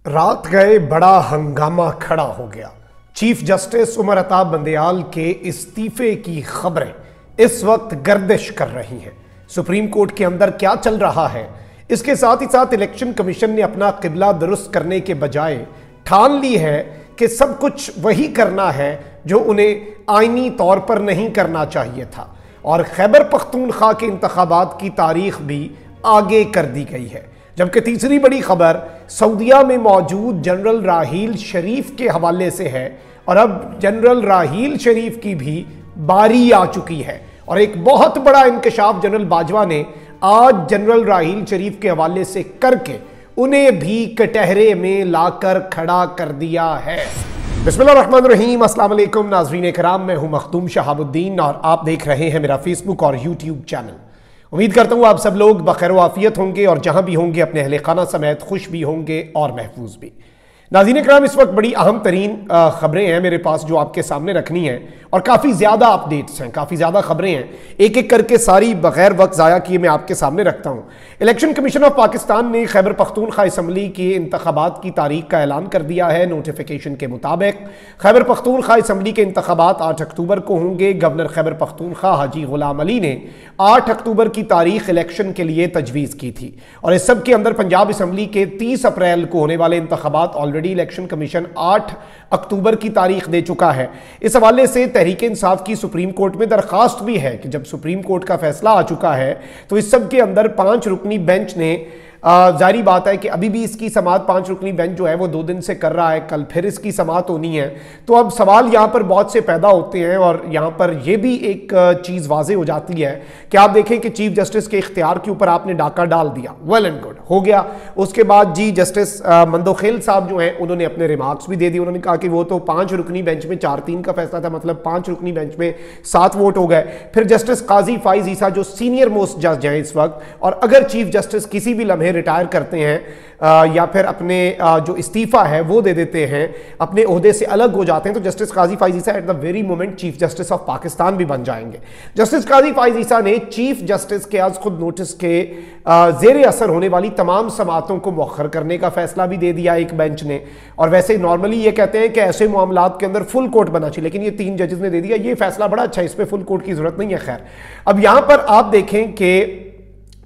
रात गए बड़ा हंगामा खड़ा हो गया। चीफ जस्टिस उमर अता बंदयाल के इस्तीफे की खबरें इस वक्त गर्दिश कर रही हैं। सुप्रीम कोर्ट के अंदर क्या चल रहा है, इसके साथ ही साथ इलेक्शन कमीशन ने अपना किबला दुरुस्त करने के बजाय ठान ली है कि सब कुछ वही करना है जो उन्हें आईनी तौर पर नहीं करना चाहिए था, और खैबर पख्तूनख्वा के इंतखाबात की तारीख भी आगे कर दी गई है। जबकि तीसरी बड़ी खबर सऊदीया में मौजूद जनरल राहील शरीफ के हवाले से है, और अब जनरल राहील शरीफ की भी बारी आ चुकी है। और एक बहुत बड़ा इंकशाफ जनरल बाजवा ने आज जनरल राहील शरीफ के हवाले से करके उन्हें भी कटहरे में लाकर खड़ा कर दिया है। बिस्मिल्लाहिर्रहमानिर्रहीम, अस्सलाम वालेकुम नाज़रीन कराम, मैं हूं मखदूम शहाबुद्दीन और आप देख रहे हैं मेरा फेसबुक और यूट्यूब चैनल। उम्मीद करता हूं आप सब लोग बखैर वाफियत होंगे और जहां भी होंगे अपने अहले खाना समेत खुश भी होंगे और महफूज भी। नाज़रीन कराम, इस वक्त बड़ी अहम तरीन खबरें हैं मेरे पास जो आपके सामने रखनी है, और काफ़ी ज़्यादा अपडेट्स हैं, काफ़ी ज़्यादा खबरें हैं। एक एक करके सारी बगैर वक्त ज़ाया किए मैं आपके सामने रखता हूँ। इलेक्शन कमीशन ऑफ पाकिस्तान ने खैबर पख्तूनख्वा असम्बली के इंतखाबात की तारीख का ऐलान कर दिया है। नोटिफिकेशन के मुताबिक खैबर पख्तूनख्वा असम्बली के इंतखाबात 8 अक्टूबर को होंगे। गवर्नर खैबर पख्तूनख्वा हाजी गुलाम अली ने 8 अक्टूबर की तारीख इलेक्शन के लिए तजवीज़ की थी, और इस सब के अंदर पंजाब असम्बली के 30 अप्रैल को होने वाले इंतखाबात ऑलरेडी इलेक्शन कमीशन 8 अक्टूबर की तारीख दे चुका है। इस हवाले से तहरीक इंसाफ की सुप्रीम कोर्ट में दरखास्त भी है कि जब सुप्रीम कोर्ट का फैसला आ चुका है तो इस सब के अंदर 5 रुकनी बेंच ने जारी बात है कि अभी भी इसकी समाअत 5 रुकनी बेंच जो है वो 2 दिन से कर रहा है, कल फिर इसकी समाअत होनी है। तो अब सवाल यहाँ पर बहुत से पैदा होते हैं, और यहाँ पर यह भी एक चीज़ वाजे हो जाती है कि आप देखें कि चीफ जस्टिस के इख्तियार के ऊपर आपने डाका डाल दिया, वेल एंड गुड हो गया। उसके बाद जी जस्टिस मंदोखेल साहब जो हैं उन्होंने अपने रिमार्क्स भी दे दिए। उन्होंने कहा कि वो तो 5 रुकनी बेंच में 4-3 का फैसला था, मतलब 5 रुकनी बेंच में 7 वोट हो गए। फिर जस्टिस काजी फाइज ईसा जो सीनियर मोस्ट जज हैं इस वक्त, और अगर चीफ जस्टिस किसी भी लम्हे रिटायर करते हैं या फिर अपने जो इस्तीफा है वो दे देते हैं, अपने ओहदे से अलग हो जाते हैं, तो justice Qazi Faez Isa at the very moment chief justice of Pakistan भी बन जाएंगे। जस्टिस काजी फाइज ईसा ने चीफ जस्टिस के आज खुद नोटिस के जेर असर होने वाली तमाम समाअतों को मौखर करने का फैसला भी दे दिया एक बेंच ने। और वैसे नॉर्मली ये कहते हैं कि ऐसे मामलात के अंदर फुल कोर्ट बनना चाहिए, लेकिन ये 3 जजेस ने दे दिया। ये फैसला बड़ा अच्छा है, इस पर फुल कोर्ट की जरूरत नहीं है। खैर, अब यहां पर आप देखें कि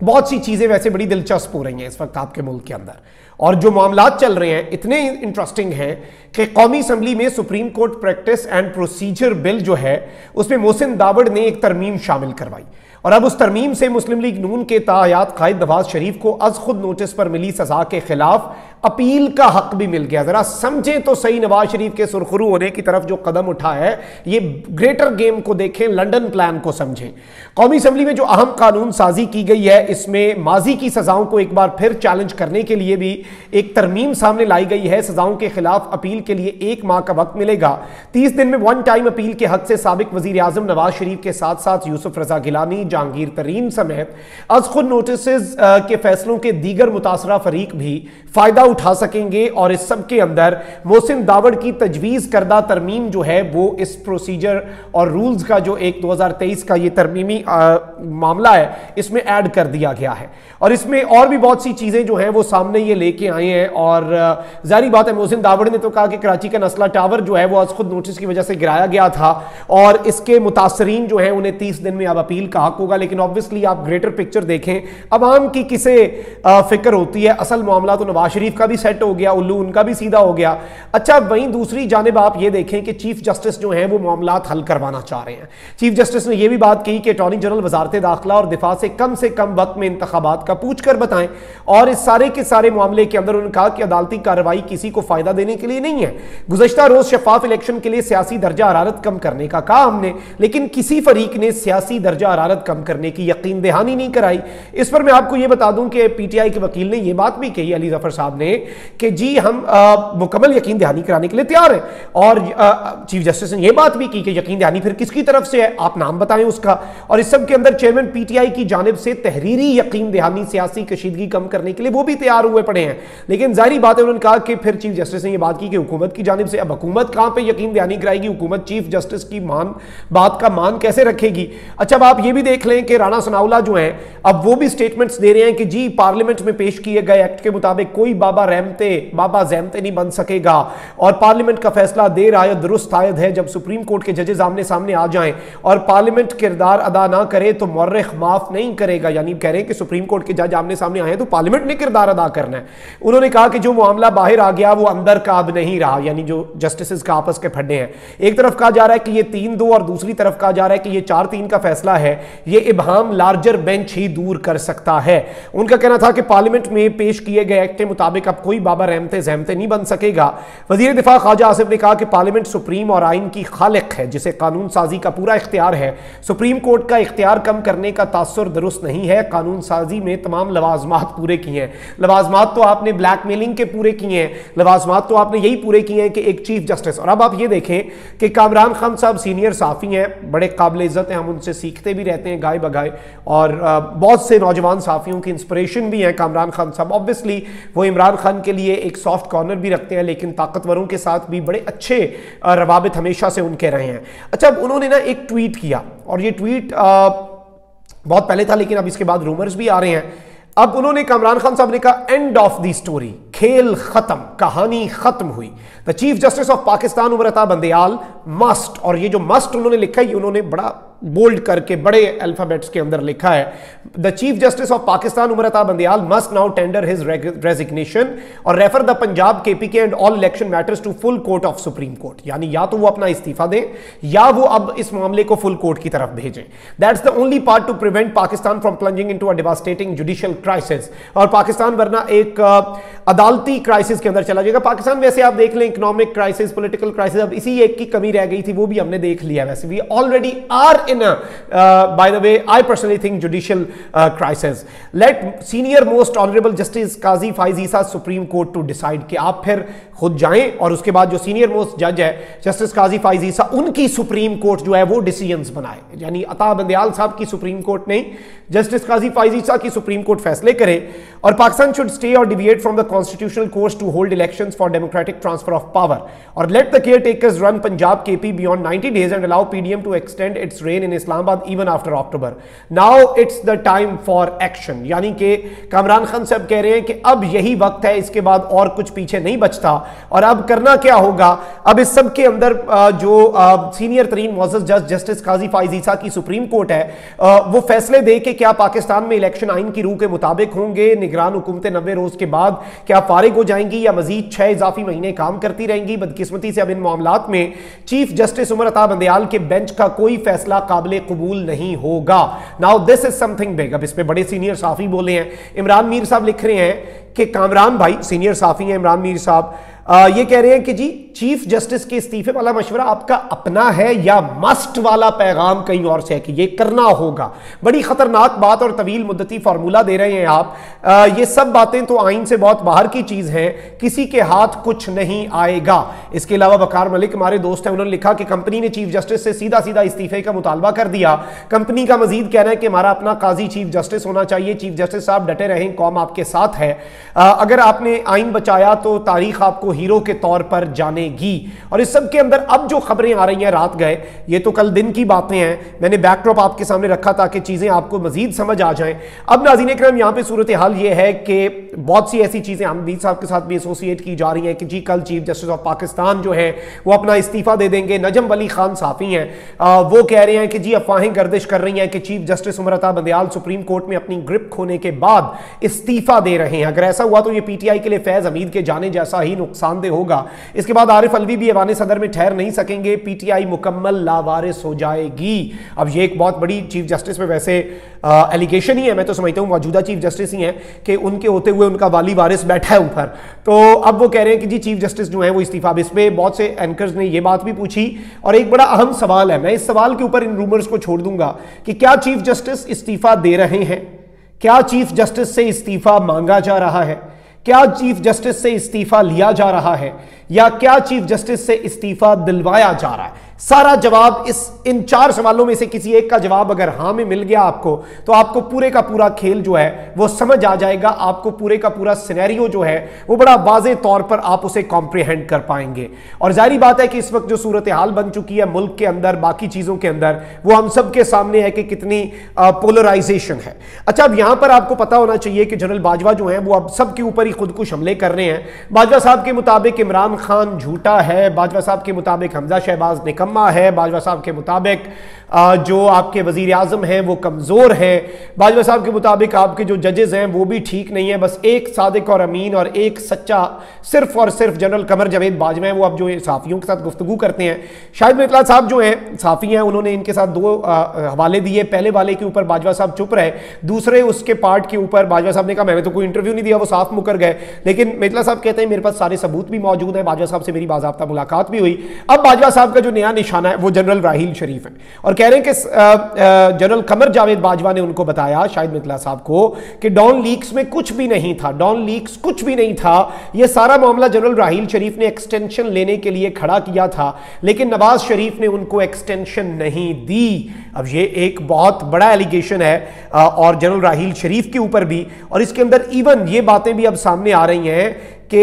बहुत सी चीज़ें वैसे बड़ी दिलचस्प हो रही हैं इस वक्त आपके मुल्क के अंदर, और जो मामलात चल रहे हैं इतने इंटरेस्टिंग हैं कि कौमी असम्बली में supreme court practice and procedure bill जो है उसमें मोहसिन दावड़ ने एक तरमीम शामिल करवाई, और अब उस तरमीम से मुस्लिम लीग नून के तायात कायद नवाज शरीफ को अज खुद नोटिस पर मिली सजा के खिलाफ अपील का हक भी मिल गया। जरा समझें तो सही, नवाज शरीफ के सुरखरू होने की तरफ जो कदम उठा है, ये ग्रेटर गेम को देखें, लंदन प्लान को समझें। कौमी असम्बली में जो अहम कानून साजी की गई है इसमें माजी की सजाओं को एक बार फिर चैलेंज करने के लिए भी एक तरमीम सामने लाई गई है। सजाओं के खिलाफ अपील के लिए 1 माह का वक्त मिलेगा। 30 दिन में 1 टाइम अपील के हक से साबिक वजीर आजम नवाज शरीफ के साथ साथ यूसुफ रजा गिलानी, जहांगीर तरीन समेत अज खुद नोटिस के फैसलों के दीगर मुतासरा फरीक भी फायदा उठा सकेंगे। और इस सब के अंदर मोहसिन दावड़ की तजवीज करदा तरमीम जो है वो इस प्रोसीजर और रूल्स का जो एक 2023 का ये तरमीमी मामला है इसमें ऐड कर दिया गया है, और इसमें और भी बहुत सी चीजें जो हैं वो सामने ये लेके आए हैं। और जारी बात है, मोहसिन दावड़ ने तो कहा कि कराची का नस्ला टावर जो है वो आज खुद नोटिस की वजह से गिराया गया था, और इसके मुतासरीन जो है उन्हें 30 दिन में अब अपील का हक होगा। लेकिन ऑब्वियसली आप ग्रेटर पिक्चर देखें, अवाम की किसे फिक्र होती है, असल मामला तो नवाज शरीफ का भी सेट हो गया, उल्लू उनका भी सीधा हो गया। अच्छा, वहीं दूसरी जानिब आप ये देखें कि चीफ जस्टिस जो हैं वो मामलात हल करवाना चाह रहे हैं। चीफ जस्टिस ने यह भी बात कही कि अटॉर्नी जनरल वजारत दाखिला और दिफा से कम वक्त में इंतखाबात का पूछ कर बताएं, और इस सारे के सारे मामले के अंदर उन्होंने कहा कि अदालती कार्रवाई किसी को फायदा देने के लिए नहीं है। गुज़श्ता रोज शफाफ इलेक्शन के लिए सियासी दर्जा हरारत कम करने का कहा हमने, लेकिन किसी फरीक ने सियासी दर्जा हरारत कम करने की यकीन दहानी नहीं कराई। इस पर मैं आपको यह बता दूं कि पीटीआई के वकील ने यह बात भी कही, अली जफर साहब ने, कि जी हम मुकम्मल यकीन दहानी कराने के लिए तैयार हैं। और चीफ जस्टिस ने यह बात भी की कि यकीन दहानी फिर किसकी तरफ से है, आप नाम बताएं उसका। और इस सब के अंदर चेयरमैन पीटीआई की जानिब से तहरीरी यकीन दहानी सियासी कशीदगी कम करने के लिए वो भी तैयार हुए पड़े हैं। लेकिन जाहिर बात है, उन्होंने कहा कि फिर चीफ जस्टिस ने यह बात की कि हुकूमत की जानिब से, अब हुकूमत कहां पे यकीन दहानी कराएगी, हुकूमत चीफ जस्टिस की बात का मान कैसे रखेगी। अच्छा, अब आप ये भी देख देख लें कि राणा सनाउल्लाह जो हैं अब वो भी स्टेटमेंट्स दे रहे हैं कि जी पार्लियामेंट में पेश किए गए एक्ट के मुताबिक कोई बाबा ज़ैमते नहीं बन सकेगा और पार्लियामेंट का फैसला देर आयद दुरुस्त आयद है। जब सुप्रीम कोर्ट के जजेस आमने सामने आ जाएं और पार्लियामेंट किरदार अदा ना करे तो मुर्रिख माफ नहीं करेगा। यानी कह रहे हैं कि सुप्रीम कोर्ट के जज आमने सामने आए तो पार्लियामेंट ने किरदार अदा करना है। उन्होंने कहा कि जो मामला बाहर आ गया वो अंदर का अब नहीं रहा, यानी जो जस्टिस का आपस के फड्डे हैं। एक तरफ कहा जा रहा है कि ये 3-2 और दूसरी तरफ कहा जा रहा है कि ये 4-3 का फैसला है, ये इबहाम लार्जर बेंच ही दूर कर सकता है। उनका कहना था कि पार्लियामेंट में पेश किए गए एक्ट के मुताबिक अब कोई बाबा ज़ैमते नहीं बन सकेगा। वजीर दिफा ख्वाजा आसिफ ने कहा कि पार्लियामेंट सुप्रीम और आइन की खालिक है जिसे कानून साजी का पूरा इख्तियार है। सुप्रीम कोर्ट का इख्तियार कम करने का तासुर दुरुस्त नहीं है। कानून साजी में तमाम लवाजमात पूरे किए हैं। लवाजमात तो आपने ब्लैकमेलिंग के पूरे किए हैं, लवाजमात तो आपने यही पूरे किए हैं कि एक चीफ जस्टिस। और अब आप ये देखें कि कामरान खान साहब सीनियर साफ़ी हैं, बड़े काबिल इज़्ज़त हैं, हम उनसे सीखते भी रहते हैं गाय बगाए और बहुत से नौजवान साफ़ियों की इंस्पिरेशन भी हैं कामरान खान साहब। ऑब्वियसली वो इमरान खान के लिए एक सॉफ्ट कॉर्नर भी रखते हैं, लेकिन ताकतवरों के साथ भी बड़े अच्छे रवाबित हमेशा से उनके रहे हैं। अच्छा, अब उन्होंने ना एक ट्वीट किया और ये ट्वीट बहुत पहले था लेकिन अब इसके बाद रूमर्स भी आ रहे हैं। अब उन्होंने कामरान खान साहब ने कहा एंड ऑफ द स्टोरी, खेल खत्म, कहानी खत्म हुई। The chief justice of Pakistan Umar Ata Bandial must, और ये जो मस्ट उन्होंने लिखा है ये उन्होंने बड़ा बोल्ड करके बड़े अल्फाबेट्स के अंदर लिखा है। The chief justice of Pakistan Umar Ata Bandial must now tender his resignation और refer the Punjab KPK and all election matters to full court of supreme court. यानी या तो वो अपना इस्तीफा दें या वो अब इस मामले को फुल कोर्ट की तरफ भेजें। That's the only part two prevent Pakistan from plunging into a devastating judicial crisis. और पाकिस्तान वरना एक अदालती क्राइसिस के अंदर चला जाएगा। पाकिस्तान वैसे आप देख लें इकोनॉमिक क्राइसिस, पॉलिटिकल क्राइसिस, अब इसी एक की कमी रह गई थी, वो भी हमने देख लिया। वैसे we already are in a, by the way, I personally think judicial crisis. Let senior most honorable justice Qazi Faiz Issa Supreme Court to decide कि आप फिर खुद जाएं और उसके बाद जो सीनियर मोस्ट जज है जस्टिस काजी फाइज ईसा, उनकी सुप्रीम कोर्ट जो है वो डिसीजंस बनाए। यानी अता बंदयाल साहब की सुप्रीम कोर्ट नहीं, जस्टिस काजी फाइज ईसा की सुप्रीम कोर्ट फैसले करे। और पाकिस्तान शुड स्टे और deviate from the constitutional course to hold elections for democratic transfer of power और let the caretakers run Punjab KP beyond 90 days and allow PDM to extend its reign in Islamabad even after October. Now it's the time for action. यानी कि कामरान खान साहब कह रहे हैं कि अब यही वक्त है, इसके बाद और कुछ पीछे नहीं बचता। और अब करना क्या होगा, अब इस सब के अंदर जो सीनियर तरीन मुअज़्ज़ज़ जज जस्टिस काजी फाइज ईसा की सुप्रीम कोर्ट है वो फैसले दे कि क्या पाकिस्तान में इलेक्शन आइन की रूह के मुताबिक होंगे, निगरान हुकूमतें 90 रोज के बाद क्या फारिग हो जाएंगी या मजीद 6 इजाफी महीने काम करती रहेंगी। बदकिस्मती से अब इन मामलात में चीफ जस्टिस उमर अता बंदयाल के बेंच का कोई फैसला काबिल कबूल नहीं होगा। Now this is something big. अब इस पे बड़े सीनियर साफी बोले हैं। इमरान मीर साहब लिख रहे हैं कि कामरान भाई, सीनियर साफी हैं इमरान मीर साहब, ये कह रहे हैं कि जी चीफ जस्टिस के इस्तीफे वाला मशवरा आपका अपना है या मस्ट वाला पैगाम कहीं और से है कि ये करना होगा। बड़ी खतरनाक बात और तवील मुद्दती फार्मूला दे रहे हैं आप। ये सब बातें तो आइन से बहुत बाहर की चीज है, किसी के हाथ कुछ नहीं आएगा। इसके अलावा वकार मलिक हमारे दोस्त हैं, उन्होंने लिखा कि कंपनी ने चीफ जस्टिस से सीधा सीधा इस्तीफे का मुतालबा कर दिया। कंपनी का मजीद कहना है कि हमारा अपना काजी चीफ जस्टिस होना चाहिए। चीफ जस्टिस साहब डटे रहें, कौम आपके साथ है। अगर आपने आइन बचाया तो तारीख आपको हीरो के तौर पर जानेगी। और इस सब के अंदर अब जो खबरें आ रही हैं रात गए, ये तो कल दिन की बातें हैं, मैंने बैकड्रॉप आपके सामने रखा ताकि चीजें आपको मजीद समझ आ जाएं। अब नाज़रीन इकराम यहाँ पे सूरत हाल ये है कि बहुत सी ऐसी चीजें आमदीद साहब के साथ भी एसोसिएट की जा रही हैं कि जी कल चीफ जस्टिस ऑफ पाकिस्तान जो है वो अपना इस्तीफा दे देंगे। नजम वली खान साफी हैं, वो कह रहे हैं कि जी अफवाहें गर्दिश कर रही हैं कि chief justice Umar Ata Bandial supreme court में अपनी ग्रिप खोने के बाद इस्तीफा दे रहे हैं। अगर ऐसा हुआ तो ये पीटीआई के लिए फैज हमीद के जाने जैसा ही नुकसानदेह होगा। इसके बाद आरिफ अलवी भी ऐवान सदर में ठहर नहीं सकेंगे, पीटीआई मुकम्मल लावारिस हो जाएगी। अब ये एक बहुत बड़ी चीफ जस्टिस पे वैसे एलिगेशन ही है, मैं तो समझता हूं मौजूदा चीफ जस्टिस ही हैं कि उनके होते हुए उनका वाली वारिस बैठा है ऊपर। तो अब वो कह रहे हैं कि जी चीफ जस्टिस जो है वो इस्तीफा। इस पे बहुत से एंकर्स ने ये बात भी पूछी और एक बड़ा अहम सवाल है, मैं इस सवाल के ऊपर इन रूमर्स को छोड़ दूंगा कि क्या चीफ जस्टिस इस्तीफा दे रहे हैं, क्या चीफ जस्टिस से इस्तीफा मांगा जा रहा है, क्या चीफ जस्टिस से इस्तीफा लिया जा रहा है या क्या चीफ जस्टिस से इस्तीफा दिलवाया जा रहा है। सारा जवाब इन 4 सवालों में से किसी एक का जवाब अगर हां में मिल गया आपको, तो आपको पूरे का पूरा खेल जो है वो समझ आ जाएगा। आपको पूरे का पूरा सिनेरियो जो है वो बड़ा वाज़ेह तौर पर आप उसे कॉम्प्रिहेंड कर पाएंगे। और जाहिर बात है कि इस वक्त जो सूरत हाल बन चुकी है मुल्क के अंदर, बाकी चीजों के अंदर, वो हम सब के सामने है कि कितनी पोलराइजेशन है। अच्छा, अब यहां पर आपको पता होना चाहिए कि जनरल बाजवा जो है वो अब सबके ऊपर ही खुदकुश हमले कर रहे हैं। बाजवा साहब के मुताबिक इमरान खान झूठा है, बाजवा साहब के मुताबिक हमजा शहबाज निकम्मा है, बाजवा साहब के मुताबिक जो आपके वजीर आजम हैं वो कमज़ोर हैं, बाजवा साहब के मुताबिक आपके जो जजेस हैं वो भी ठीक नहीं है, बस एक सादिक और अमीन और एक सच्चा सिर्फ और सिर्फ जनरल कमर जावेद बाजवा हैं, वो अब जो सहाफ़ियों के साथ गुफ्तगू करते हैं। शाहिद मितला साहब जो हैं सहाफ़ी हैं, उन्होंने इनके साथ 2 हवाले दिए। पहले वाले के ऊपर बाजवा साहब चुप रहे, दूसरे उसके पार्ट के ऊपर बाजवा साहब ने कहा मैंने तो कोई इंटरव्यू नहीं दिया, वो साफ मुकर गए। लेकिन मितला साहब कहते हैं मेरे पास सारे सबूत भी मौजूद हैं, बाजवा साहब से मेरी बाज़ाब्ता मुलाकात भी हुई। अब बाजवा साहब का जो नया निशाना है वो जनरल राहील शरीफ है, और कह रहे हैं कि जनरल कमर जावेद बाजवा ने उनको बताया, शाहिद मितला साहब को, कि डॉन लीक्स में कुछ भी नहीं था, डॉन लीक्स कुछ भी नहीं था। यह सारा मामला जनरल राहील शरीफ ने एक्सटेंशन लेने के लिए खड़ा किया था, लेकिन नवाज शरीफ ने उनको एक्सटेंशन नहीं दी। अब ये एक बहुत बड़ा एलिगेशन है और जनरल राहील शरीफ के ऊपर भी, और इसके अंदर इवन ये बातें भी अब सामने आ रही हैं कि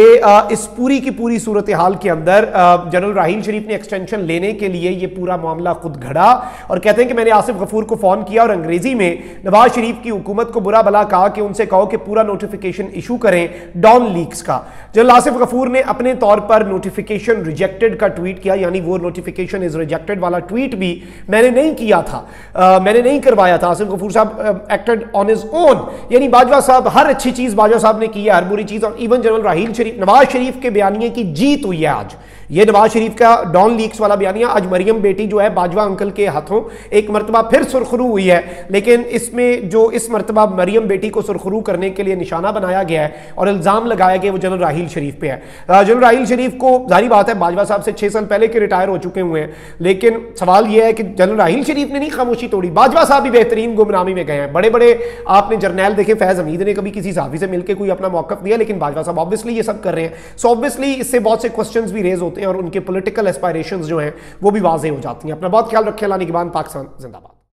इस पूरी की पूरी सूरत हाल के अंदर जनरल राहील शरीफ ने एक्सटेंशन लेने के लिए ये पूरा मामला खुद घड़ा, और कहते हैं कि मैंने आसिफ गफूर को फोन किया और अंग्रेजी में नवाज शरीफ की हुकूमत को बुरा भला कहा कि उनसे कहो कि पूरा नोटिफिकेशन इशू करें डॉन लीक्स का। जनरल आसिफ गफूर ने अपने तौर पर नोटिफिकेशन रिजेक्टेड का ट्वीट किया, यानी वो नोटिफिकेशन इज रिजेक्टेड वाला ट्वीट भी मैंने नहीं किया था, मैंने नहीं करवाया था। आसिफ गफूर साहब एक्टेड ऑन हिज ओन, यानी बाजवा साहब हर अच्छी चीज बाजवा साहब ने की है, हर बुरी चीज, और इवन जनरल राहील शरीफ, नवाज शरीफ के बयानिए की जीत हुई है आज। ये नवाज शरीफ का डॉन लीक्स वाला बयानिया आज मरियम बेटी जो है बाजवा अंकल के हाथों एक मरतबा फिर सुरखरू हुई है, लेकिन इसमें जो इस मरतबा मरियम बेटी को सुरखरू करने के लिए निशाना बनाया गया है और इल्जाम लगाया गया वो जनरल राहील शरीफ पे है। जनरल राहील शरीफ को जाहिर बात है बाजवा साहब से 6 साल पहले के रिटायर हो चुके हुए हैं, लेकिन सवाल यह है कि जनरल राहील शरीफ ने नहीं खामोशी तोड़ी, बाजवा साहब भी बेहतरीन गुमनामी में गए हैं। बड़े बड़े आपने जर्नैल देखे, फैज हमीद ने कभी किसी सहाफी से मिलकर कोई अपना मौकफ दिया, लेकिन बाजवा साहब ऑब्वियसली ये सब कर रहे हैं। सो ऑब्वियसली इससे बहुत से क्वेश्चंस भी रेज होते हैं और उनके पॉलिटिकल एस्पायरेशंस जो हैं वो भी वाज़ेह हो जाती हैं। अपना बहुत ख्याल रखें। अल्लाह निगहबान, पाकिस्तान जिंदाबाद।